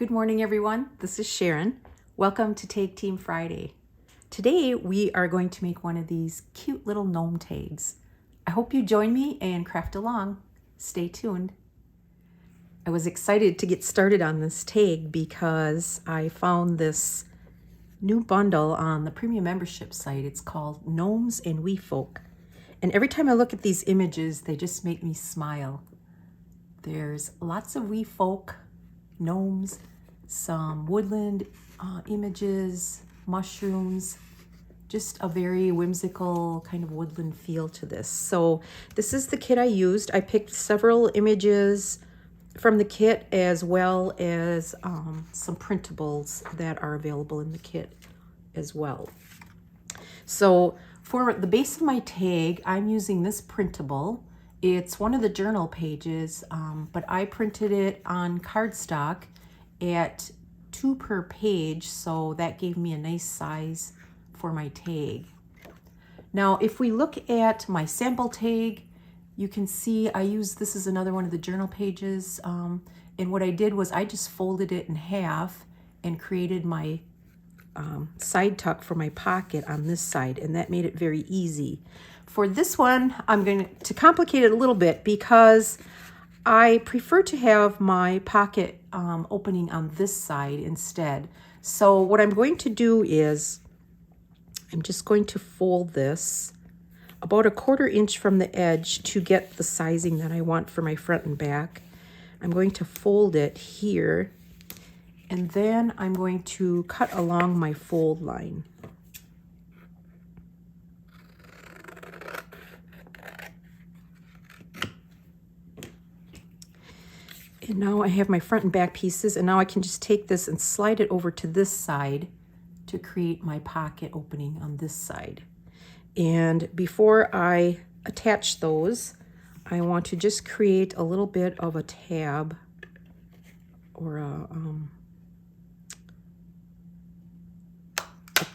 Good morning, everyone. This is Sharon. Welcome to Tag Team Friday. Today, we are going to make one of these cute little gnome tags. I hope you join me and craft along. Stay tuned. I was excited to get started on this tag because I found this new bundle on the premium membership site. It's called Gnomes and Wee Folk. And every time I look at these images, they just make me smile. There's lots of wee folk, gnomes, some woodland images, mushrooms, just a very whimsical kind of woodland feel to this. So this is the kit I used. I picked several images from the kit as well as some printables that are available in the kit as well. So for the base of my tag, I'm using this printable. It's one of the journal pages, but I printed it on cardstock at 2 per page, so that gave me a nice size for my tag. Now, if we look at my sample tag, you can see this is another one of the journal pages, and what I did was I just folded it in half and created my side tuck for my pocket on this side, and that made it very easy. For this one, I'm going to complicate it a little bit because I prefer to have my pocket opening on this side instead. So what I'm going to do is I'm just going to fold this about 1/4 inch from the edge to get the sizing that I want for my front and back. I'm going to fold it here, and then I'm going to cut along my fold line. And now I have my front and back pieces, and now I can just take this and slide it over to this side to create my pocket opening on this side. And before I attach those, I want to just create a little bit of a tab or a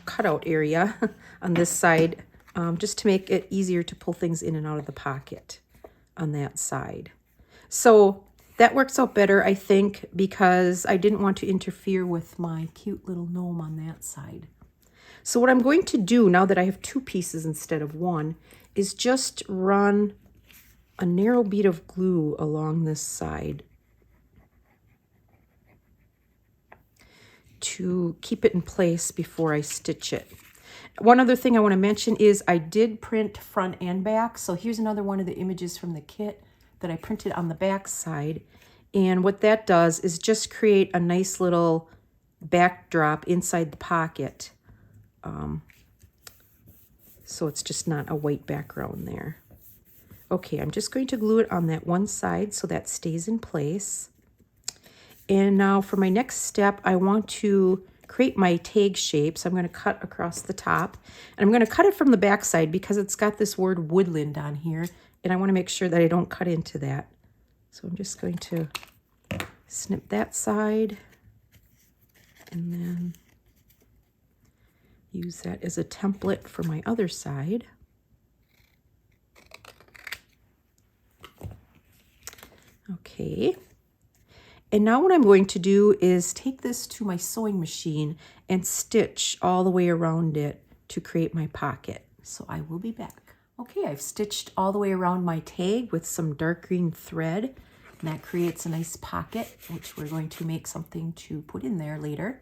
cutout area on this side, just to make it easier to pull things in and out of the pocket on that side. So that works out better, I think, because I didn't want to interfere with my cute little gnome on that side. So what I'm going to do now that I have 2 pieces instead of 1 is just run a narrow bead of glue along this side to keep it in place before I stitch it. One other thing I want to mention is I did print front and back. So here's another one of the images from the kit that I printed on the back side. And what that does is just create a nice little backdrop inside the pocket. So it's just not a white background there. Okay, I'm just going to glue it on that one side so that stays in place. And now for my next step, I want to create my tag shape. So I'm going to cut across the top. And I'm going to cut it from the back side because it's got this word woodland on here. And I want to make sure that I don't cut into that. So I'm just going to snip that side and then use that as a template for my other side. Okay. And now what I'm going to do is take this to my sewing machine and stitch all the way around it to create my pocket. So I will be back. Okay, I've stitched all the way around my tag with some dark green thread, and that creates a nice pocket, which we're going to make something to put in there later.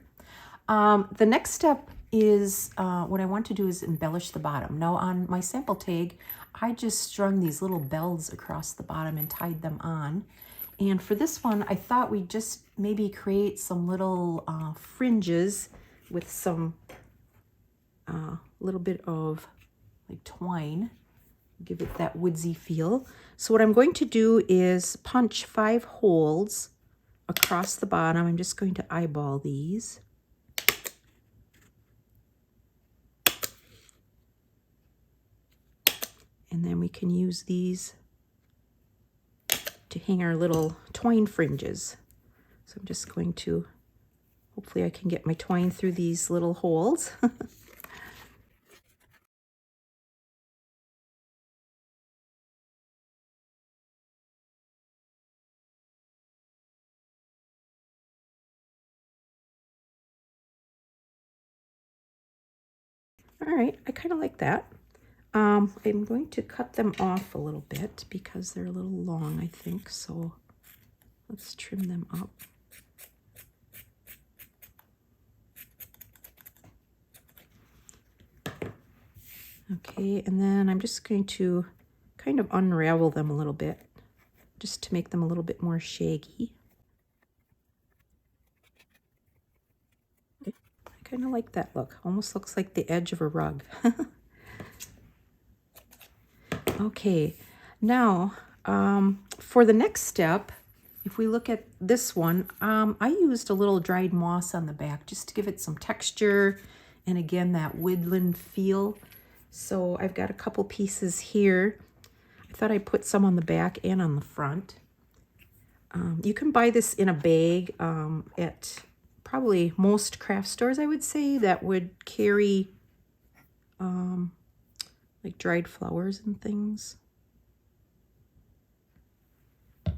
The next step is what I want to do is embellish the bottom. Now on my sample tag, I just strung these little bells across the bottom and tied them on. And for this one, I thought we'd just maybe create some little fringes with some little bit of like twine, give it that woodsy feel. So what I'm going to do is punch 5 holes across the bottom. I'm just going to eyeball these. And then we can use these to hang our little twine fringes. So I'm just going to, hopefully I can get my twine through these little holes. All right, I kind of like that. I'm going to cut them off a little bit because they're a little long, I think. So let's trim them up. Okay, and then I'm just going to kind of unravel them a little bit just to make them a little bit more shaggy. I kind of like that look. Almost looks like the edge of a rug. Okay, now for the next step, if we look at this one, I used a little dried moss on the back just to give it some texture and again that woodland feel. So I've got a couple pieces here. I thought I'd put some on the back and on the front. You can buy this in a bag at probably most craft stores, I would say, that would carry like dried flowers and things.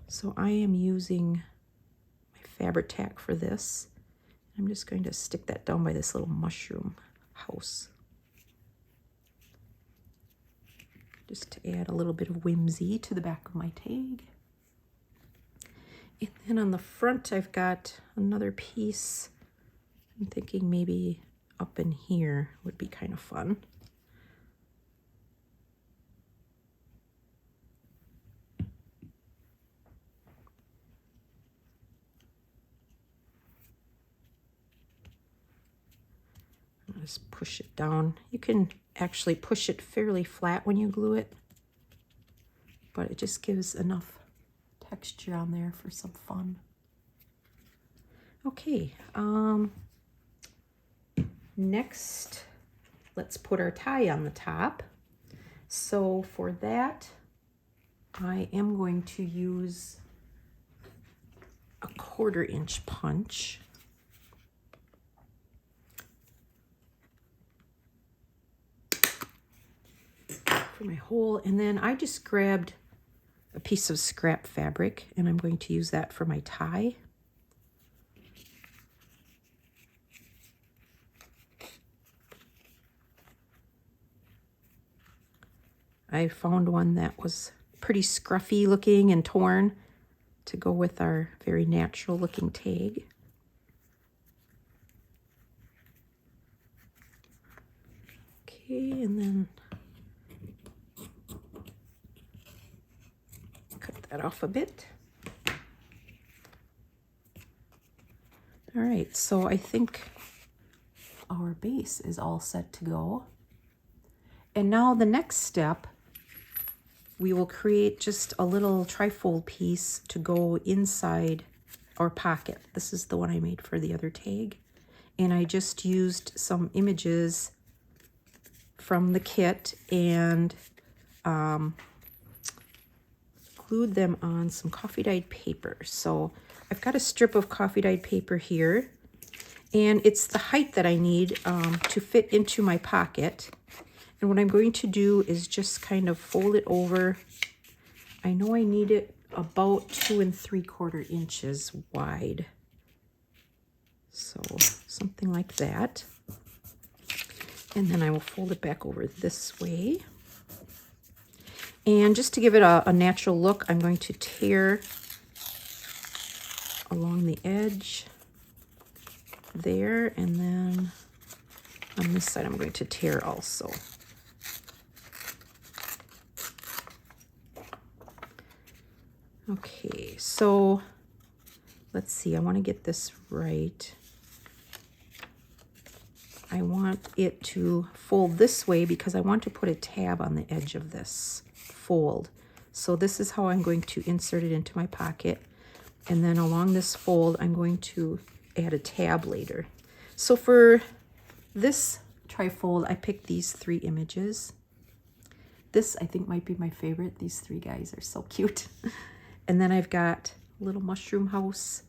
So I am using my fabric tack for this. I'm just going to stick that down by this little mushroom house, just to add a little bit of whimsy to the back of my tag. And then on the front, I've got another piece. I'm thinking maybe up in here would be kind of fun. I'll just push it down. You can actually push it fairly flat when you glue it, but it just gives enough texture on there for some fun. Okay, next, let's put our tie on the top. So for that, I am going to use a 1/4 inch punch. For my hole, and then I just grabbed a piece of scrap fabric and I'm going to use that for my tie. I found one that was pretty scruffy looking and torn to go with our very natural looking tag. Okay, and then cut that off a bit. All right, so I think our base is all set to go. And now the next step, we will create just a little trifold piece to go inside our pocket. This is the one I made for the other tag. And I just used some images from the kit and glued them on some coffee dyed paper. So I've got a strip of coffee dyed paper here, and it's the height that I need to fit into my pocket. And what I'm going to do is just kind of fold it over. I know I need it about 2 3/4 inches wide. So something like that. And then I will fold it back over this way. And just to give it a natural look, I'm going to tear along the edge there, and then on this side I'm going to tear also. Okay, so let's see, I want to get this right. I want it to fold this way because I want to put a tab on the edge of this fold. So this is how I'm going to insert it into my pocket. And then along this fold, I'm going to add a tab later. So for this trifold, I picked these 3 images. This I think might be my favorite. These 3 guys are so cute. And then I've got a little mushroom house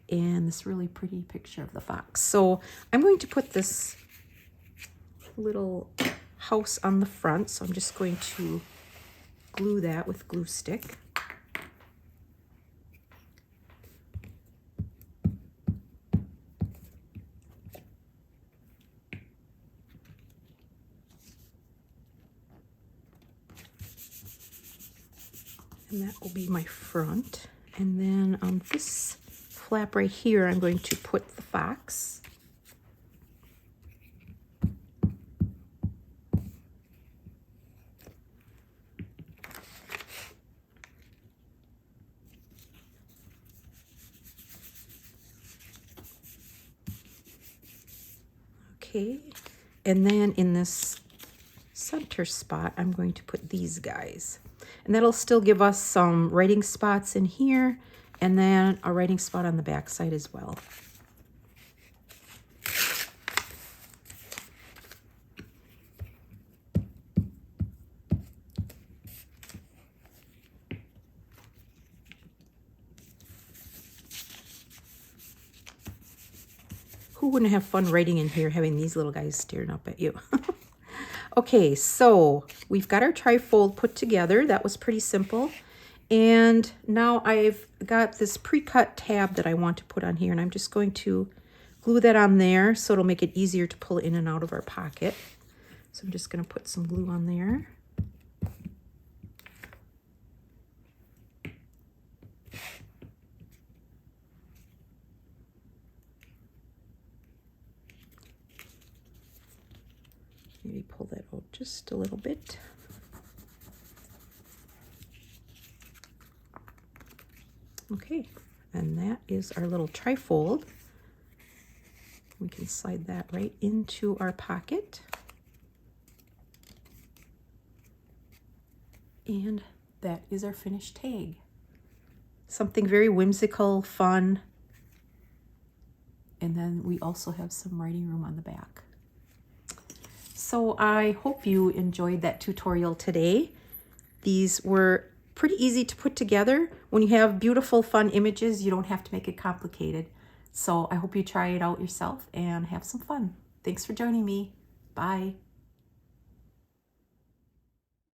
and this really pretty picture of the fox. So I'm going to put this little house on the front. So I'm just going to glue that with glue stick. And that will be my front. And then on this flap right here, I'm going to put the fox. Okay, and then in this center spot, I'm going to put these guys. And that'll still give us some writing spots in here, and then a writing spot on the back side as well. Who wouldn't have fun writing in here, having these little guys staring up at you? Okay, so we've got our trifold put together. That was pretty simple. And now I've got this pre-cut tab that I want to put on here, and I'm just going to glue that on there so it'll make it easier to pull it in and out of our pocket. So I'm just going to put some glue on there. Maybe pull that out just a little bit. Okay, and that is our little trifold. We can slide that right into our pocket. And that is our finished tag. Something very whimsical, fun. And then we also have some writing room on the back. So I hope you enjoyed that tutorial today. These were pretty easy to put together. When you have beautiful, fun images, you don't have to make it complicated. So I hope you try it out yourself and have some fun. Thanks for joining me. Bye.